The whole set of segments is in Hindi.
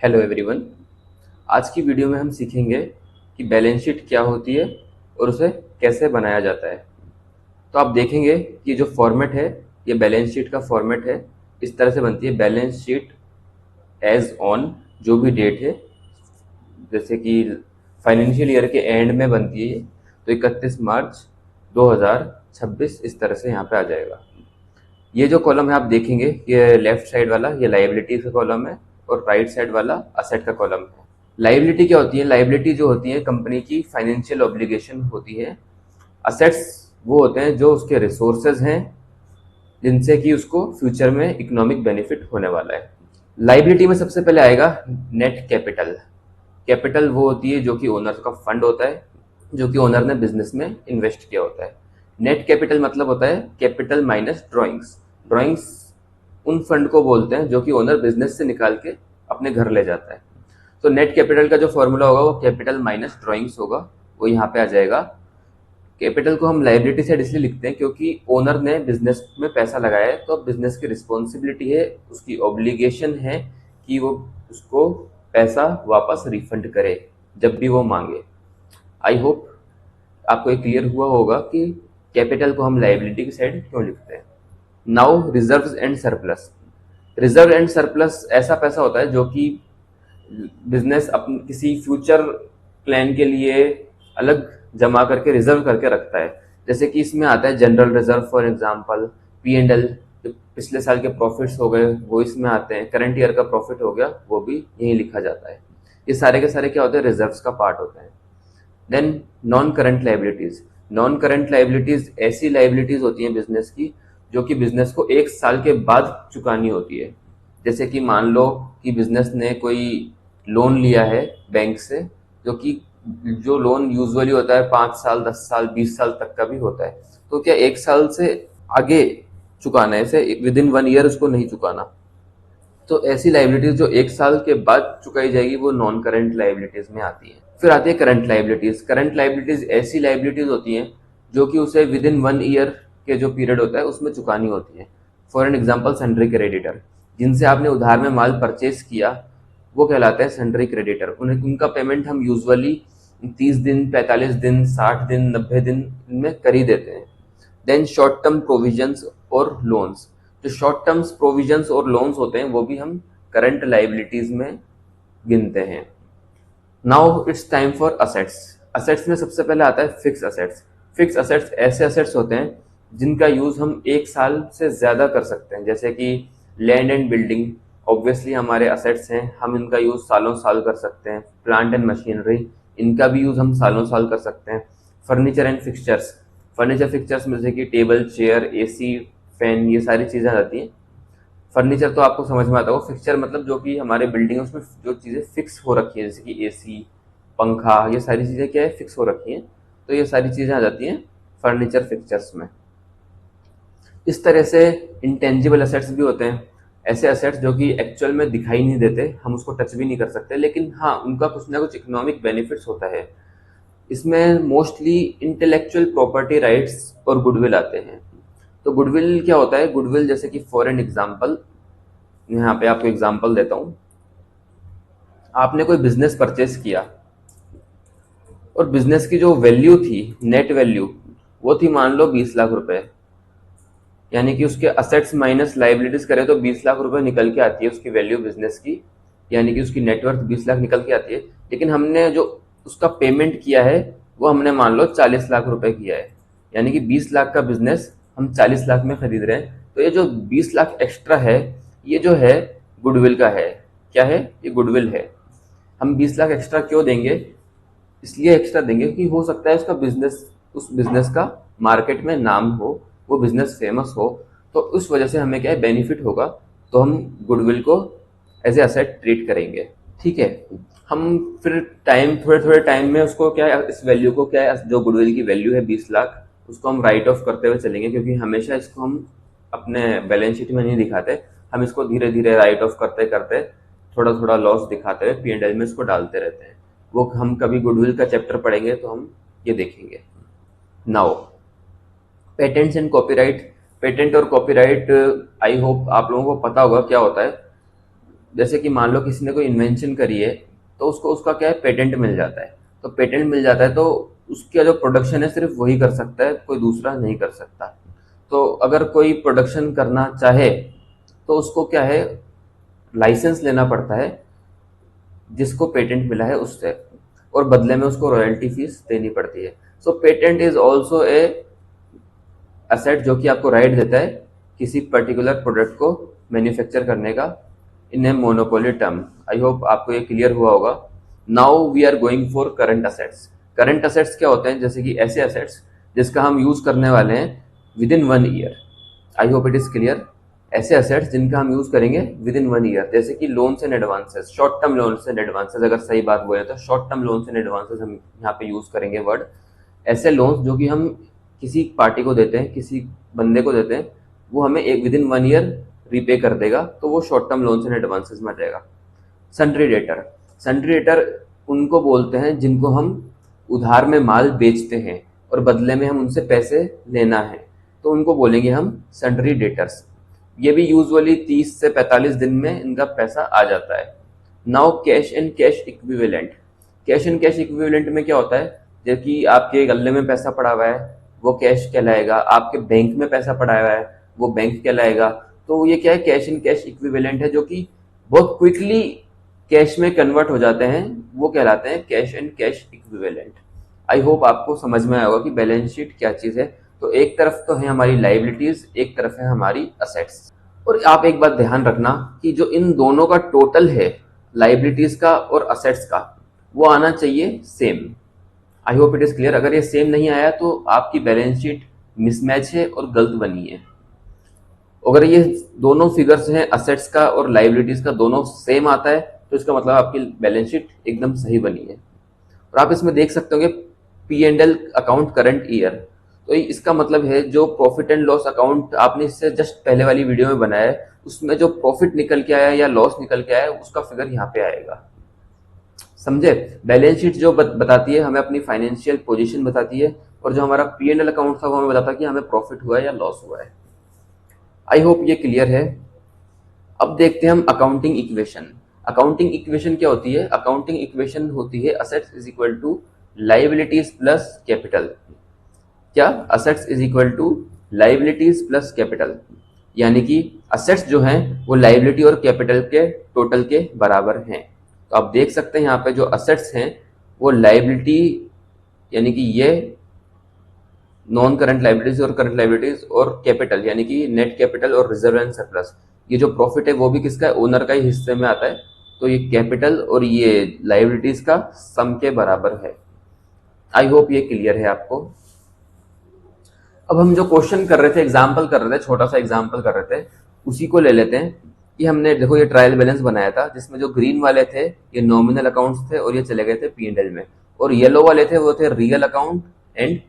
Hello everyone. आज की वीडियो में हम सीखेंगे कि बैलेंस शीट क्या होती है और उसे कैसे बनाया जाता है। तो आप देखेंगे कि जो फॉर्मेट है ये बैलेंस शीट का फॉर्मेट है। इस तरह से बनती है बैलेंस शीट एज ऑन, जो भी डेट है, जैसे कि फाइनेंशियल ईयर के एंड में बनती है तो 31 मार्च 2026 इस तरह से यहाँ पे आ जाएगा। ये जो कॉलम है आप देखेंगे, ये लेफ्ट साइड वाला ये लाइबिलिटीज का कॉलम है और राइट साइड वाला असेट का कॉलम है। लाइबिलिटी क्या होती है? लाइबिलिटी जो होती है कंपनी की फाइनेंशियल ऑब्लिगेशन होती है। असेट्स वो होते हैं जो उसके रिसोर्सेज हैं जिनसे कि उसको फ्यूचर में इकोनॉमिक बेनिफिट होने वाला है। लाइबिलिटी में सबसे पहले आएगा नेट कैपिटल। कैपिटल वो होती है जो कि ओनर का फंड होता है, जो कि ओनर ने बिजनेस में इन्वेस्ट किया होता है। नेट कैपिटल मतलब होता है कैपिटल माइनस ड्रॉइंग्स। ड्रॉइंग्स उन फंड को बोलते हैं जो कि ओनर बिजनेस से निकाल के अपने घर ले जाता है। तो नेट कैपिटल का जो फॉर्मूला होगा वो कैपिटल माइनस ड्रॉइंग्स होगा, वो यहाँ पे आ जाएगा। कैपिटल को हम लाइबिलिटी साइड इसलिए लिखते हैं क्योंकि ओनर ने बिजनेस में पैसा लगाया है, तो अब बिजनेस की रिस्पॉन्सिबिलिटी है, उसकी ऑब्लिगेशन है कि वो उसको पैसा वापस रिफंड करे जब भी वो मांगे। आई होप आपको ये क्लियर हुआ होगा कि कैपिटल को हम लाइबिलिटी की साइड क्यों लिखते हैं। Now reserves and surplus. Reserve and surplus ऐसा पैसा होता है जो कि बिजनेस अपने किसी फ्यूचर प्लान के लिए अलग जमा करके रिजर्व करके रखता है। जैसे कि इसमें आता है general reserve, for example P&L, जो पिछले साल के प्रॉफिट्स हो गए वो इसमें आते हैं, करंट ईयर का प्रॉफिट हो गया वो भी यही लिखा जाता है। ये सारे के सारे क्या होते हैं? रिजर्व्स का पार्ट होते हैं। Then non current liabilities. Non current liabilities ऐसी लाइबिलिटीज होती हैं बिजनेस की जो कि बिजनेस को 1 साल के बाद चुकानी होती है। जैसे कि मान लो कि बिजनेस ने कोई लोन लिया है बैंक से, जो कि जो लोन यूजुअली होता है 5 साल, 10 साल, 20 साल तक का भी होता है, तो क्या 1 साल से आगे चुकाना है, ऐसे विदिन 1 ईयर उसको नहीं चुकाना। तो ऐसी लाइबिलिटीज जो 1 साल के बाद चुकाई जाएगी वो नॉन करंट लाइबिलिटीज में आती है। फिर आती है करंट लाइबिलिटीज। करंट लाइबिलिटीज ऐसी लाइबिलिटीज होती हैं जो कि उसे विद इन 1 ईयर के जो पीरियड होता है उसमें चुकानी होती है। For an example sundry creditor, जिनसे आपने उधार में माल परचेज किया वो कहलाते हैं सन्ड्री क्रेडिटर। उन्हें उनका पेमेंट हम यूजुअली 30 दिन, 45 दिन, 60 दिन, 90 दिन में कर ही देते हैं। देन शॉर्ट टर्म प्रोविजंस और लोन्स। जो शॉर्ट टर्म प्रोविजंस और लोन्स होते हैं वो भी हम करंट लाइबिलिटीज में गिनते हैं। Now it's time for assets. Assets में सबसे पहले आता है फिक्स असेट्स। फिक्स असेट्स ऐसे असेट्स होते हैं जिनका यूज हम 1 साल से ज्यादा कर सकते हैं। जैसे कि लैंड एंड बिल्डिंग ऑब्वियसली हमारे असेट्स हैं, हम इनका यूज सालों साल कर सकते हैं। प्लांट एंड मशीनरी, इनका भी यूज हम सालों साल कर सकते हैं। Furniture and fixtures, furniture fixtures में जैसे कि टेबल, चेयर, AC, फैन, ये सारी चीजें आ जाती हैं। फर्नीचर तो आपको समझ में आता होगा। फिक्सचर मतलब जो कि हमारे बिल्डिंग उसमें जो चीजें फिक्स हो रखी है, जैसे कि AC, पंखा, ये सारी चीजें क्या है? फिक्स हो रखी हैं। तो ये सारी चीजें आ जाती हैं फर्नीचर फिक्सचर्स में। इस तरह से इंटेंजिबल असेट्स भी होते हैं, ऐसे असेट्स जो कि एक्चुअल में दिखाई नहीं देते, हम उसको टच भी नहीं कर सकते, लेकिन हाँ उनका कुछ ना कुछ इकोनॉमिक बेनिफिट्स होता है। इसमें मोस्टली इंटेलेक्चुअल प्रॉपर्टी राइट्स और गुडविल आते हैं। तो गुडविल क्या होता है? गुडविल जैसे कि फॉर एन एग्जाम्पल, यहाँ पे आपको एग्जाम्पल देता हूँ। आपने कोई बिजनेस परचेस किया और बिजनेस की जो वैल्यू थी, नेट वैल्यू, वो थी मान लो 20 लाख रुपए। यानी कि उसके असेट्स माइनस लाइबिलिटीज करें तो 20 लाख रुपए निकल के आती है उसकी वैल्यू बिजनेस की, यानी कि उसकी नेटवर्थ 20 लाख निकल के आती है। लेकिन हमने जो उसका पेमेंट किया है वो हमने मान लो 40 लाख रुपए किया है, यानी कि 20 लाख का बिजनेस हम 40 लाख में खरीद रहे हैं। तो ये जो 20 लाख एक्स्ट्रा है ये जो है गुडविल का है। क्या है? ये गुडविल है। हम 20 लाख एक्स्ट्रा क्यों देंगे? इसलिए एक्स्ट्रा देंगे कि हो सकता है उसका बिजनेस, उस बिजनेस का मार्केट में नाम हो, वो बिजनेस फेमस हो, तो उस वजह से हमें क्या है? बेनिफिट होगा। तो हम गुडविल को एज ए असेट ट्रीट करेंगे। ठीक है। हम फिर टाइम, थोड़े थोड़े टाइम में उसको क्या है, इस वैल्यू को क्या है, जो गुडविल की वैल्यू है 20 लाख, उसको हम राइट ऑफ करते हुए चलेंगे, क्योंकि हमेशा इसको हम अपने बैलेंस शीट में नहीं दिखाते। हम इसको धीरे धीरे राइट ऑफ करते करते थोड़ा थोड़ा लॉस दिखाते हुए P&L में इसको डालते रहते हैं। वो हम कभी गुडविल का चैप्टर पढ़ेंगे तो हम ये देखेंगे। Now patents and copyright. Patent और कॉपीराइट आई होप आप लोगों को पता होगा क्या होता है। जैसे कि मान लो किसी ने कोई इन्वेंशन करी है, तो उसको उसका क्या है, पेटेंट मिल जाता है। तो पेटेंट मिल जाता है तो उसका जो प्रोडक्शन है सिर्फ वही कर सकता है, कोई दूसरा नहीं कर सकता। तो अगर कोई प्रोडक्शन करना चाहे तो उसको क्या है, लाइसेंस लेना पड़ता है जिसको पेटेंट मिला है उससे, और बदले में उसको रॉयल्टी फीस देनी पड़ती है। So patent is also a asset जो कि आपको राइट देता है किसी पर्टिकुलर प्रोडक्ट को मैन्युफैक्चर करने का in a monopoly term. I hope आपको ये क्लियर हुआ होगा। Now we are going for current assets. Current assets क्या होते हैं, जैसे कि ऐसे असेट्स जिसका हम यूज करने वाले हैं with in 1 year. I hope it is clear. ऐसे असेट्स जिनका हम यूज करेंगे विद इन 1 ईयर, जैसे कि loans and advances, short term loans and advances. अगर सही बात बोले तो short term loans and advances हम यहाँ पे यूज करेंगे वर्ड। ऐसे लोन्स जो कि हम किसी पार्टी को देते हैं, किसी बंदे को देते हैं, वो हमें एक विद इन 1 ईयर रीपे कर देगा, तो वो short term loans and advances में रहेगा। सन्ड्री डेटर, सन्ड्री डेटर उनको बोलते हैं जिनको हम उधार में माल बेचते हैं और बदले में हम उनसे पैसे लेना है, तो उनको बोलेंगे हम सन्ड्री डेटर्स। ये भी यूजुअली 30 से 45 दिन में इनका पैसा आ जाता है। Now cash and cash equivalent. Cash and cash equivalent में क्या होता है, जब कि आपके गले में पैसा पड़ा हुआ है वो कैश कहलाएगा, आपके बैंक में पैसा पड़ा हुआ है वो बैंक कहलाएगा। तो ये क्या है, कैश एंड कैश इक्विवेलेंट है, जो कि बहुत क्विकली कैश में कन्वर्ट हो जाते हैं, वो कहलाते हैं cash and cash equivalent. I hope आपको समझ में आया होगा कि बैलेंस शीट क्या चीज है। तो एक तरफ तो है हमारी लाइबिलिटीज, एक तरफ है हमारी असेट्स। और आप एक बात ध्यान रखना कि जो इन दोनों का टोटल है, लाइबिलिटीज का और असेट्स का, वो आना चाहिए same. I hope it is clear. अगर ये सेम नहीं आया तो आपकी बैलेंस शीट मिसमैच है और गलत बनी है। अगर ये दोनों फिगर्स हैं, असेट्स का और लाइबिलिटीज का, दोनों सेम आता है, तो इसका मतलब आपकी बैलेंस शीट एकदम सही बनी है। और आप इसमें देख सकते होंगे P&L अकाउंट करंट ईयर, तो इसका मतलब है जो प्रॉफिट एंड लॉस अकाउंट आपने इससे जस्ट पहले वाली वीडियो में बनाया है, उसमें जो प्रॉफिट निकल के आया या लॉस निकल के आया उसका फिगर यहाँ पे आएगा। समझे। बैलेंस शीट जो बताती है हमें अपनी फाइनेंशियल पोजीशन बताती है, और जो हमारा P&L अकाउंट था वो हमें बताता है कि हमें प्रॉफिट हुआ है या लॉस हुआ है। आई होप ये क्लियर है। अब देखते हैं हम अकाउंटिंग इक्वेशन। अकाउंटिंग इक्वेशन क्या होती है, अकाउंटिंग इक्वेशन होती है assets is equal to liabilities plus capital. क्या, assets is equal to liabilities plus capital, यानी कि असेट्स जो हैं वो लाइबिलिटी और कैपिटल के टोटल के बराबर हैं। तो आप देख सकते हैं यहाँ पे जो असेट्स हैं वो लाइबिलिटी, यानी कि ये नॉन करंट लाइबिलिटीज और करंट लाइबिलिटीज, और कैपिटल यानी कि नेट कैपिटल और रिजर्व एंड सरप्लस। ये जो प्रॉफिट है वो भी किसका है, ओनर का ही हिस्से में आता है। तो ये कैपिटल और ये लाइबिलिटीज का सम के बराबर है। आई होप ये क्लियर है आपको। अब हम जो क्वेश्चन कर रहे थे, एग्जाम्पल कर रहे थे, छोटा सा एग्जाम्पल कर रहे थे, उसी को ले लेते हैं। कि हमने देखो ये ट्रायल बैलेंस बनाया था जिसमें जो ग्रीन वाले थे ये नॉमिनल अकाउंट्स थे और ये चले गए थे P&L में, और येलो वाले थे वो थे real account and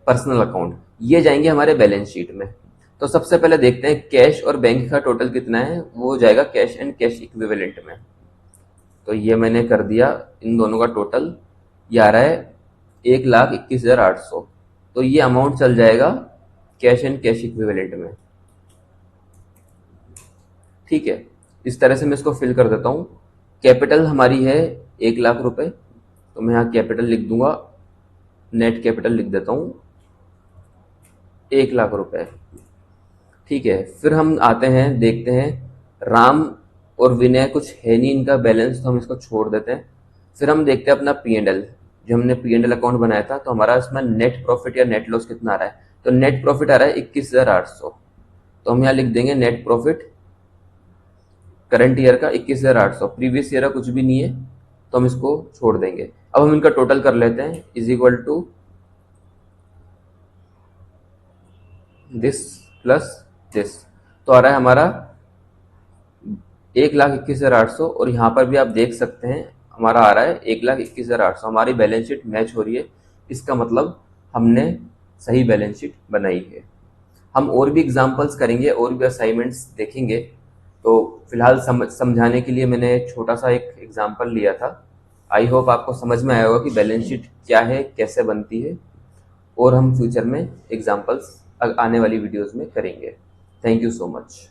personal account, ये जाएंगे हमारे बैलेंस शीट में। तो सबसे पहले देखते हैं कैश और बैंक का टोटल कितना है, वो जाएगा कैश एंड कैश इक्विवेलेंट में। तो ये मैंने कर दिया, इन दोनों का टोटल ये आ रहा है 1,21,800। तो ये अमाउंट चल जाएगा कैश एंड कैश इक्विवेलेंट में। ठीक है, इस तरह से मैं इसको फिल कर देता हूँ। कैपिटल हमारी है 1,00,000 रुपए, तो मैं यहाँ कैपिटल लिख दूंगा, नेट कैपिटल लिख देता हूँ 1,00,000 रुपए। ठीक है, फिर हम आते हैं, देखते हैं राम और विनय कुछ है नहीं इनका बैलेंस, तो हम इसको छोड़ देते हैं। फिर हम देखते हैं अपना P&L, जो हमने P&L अकाउंट बनाया था, तो हमारा इसमें नेट प्रॉफिट या नेट लॉस कितना आ रहा है, तो नेट प्रॉफिट आ रहा है 21,800। तो हम यहाँ लिख देंगे नेट प्रॉफिट करंट ईयर का 21,800, प्रीवियस ईयर का कुछ भी नहीं है, तो हम इसको छोड़ देंगे। अब हम इनका टोटल कर लेते हैं, is equal to this plus this, तो आ रहा है हमारा 1,21,800, और यहाँ पर भी आप देख सकते हैं हमारा आ रहा है 1,21,800। हमारी बैलेंस शीट मैच हो रही है, इसका मतलब हमने सही बैलेंस शीट बनाई है। हम और भी एग्जाम्पल्स करेंगे और भी असाइनमेंट्स देखेंगे, तो फिलहाल समझाने के लिए मैंने छोटा सा एक एग्जाम्पल लिया था। आई होप आपको समझ में आया होगा कि बैलेंस शीट क्या है, कैसे बनती है, और हम फ्यूचर में एग्जाम्पल्स आने वाली वीडियोस में करेंगे। Thank you so much.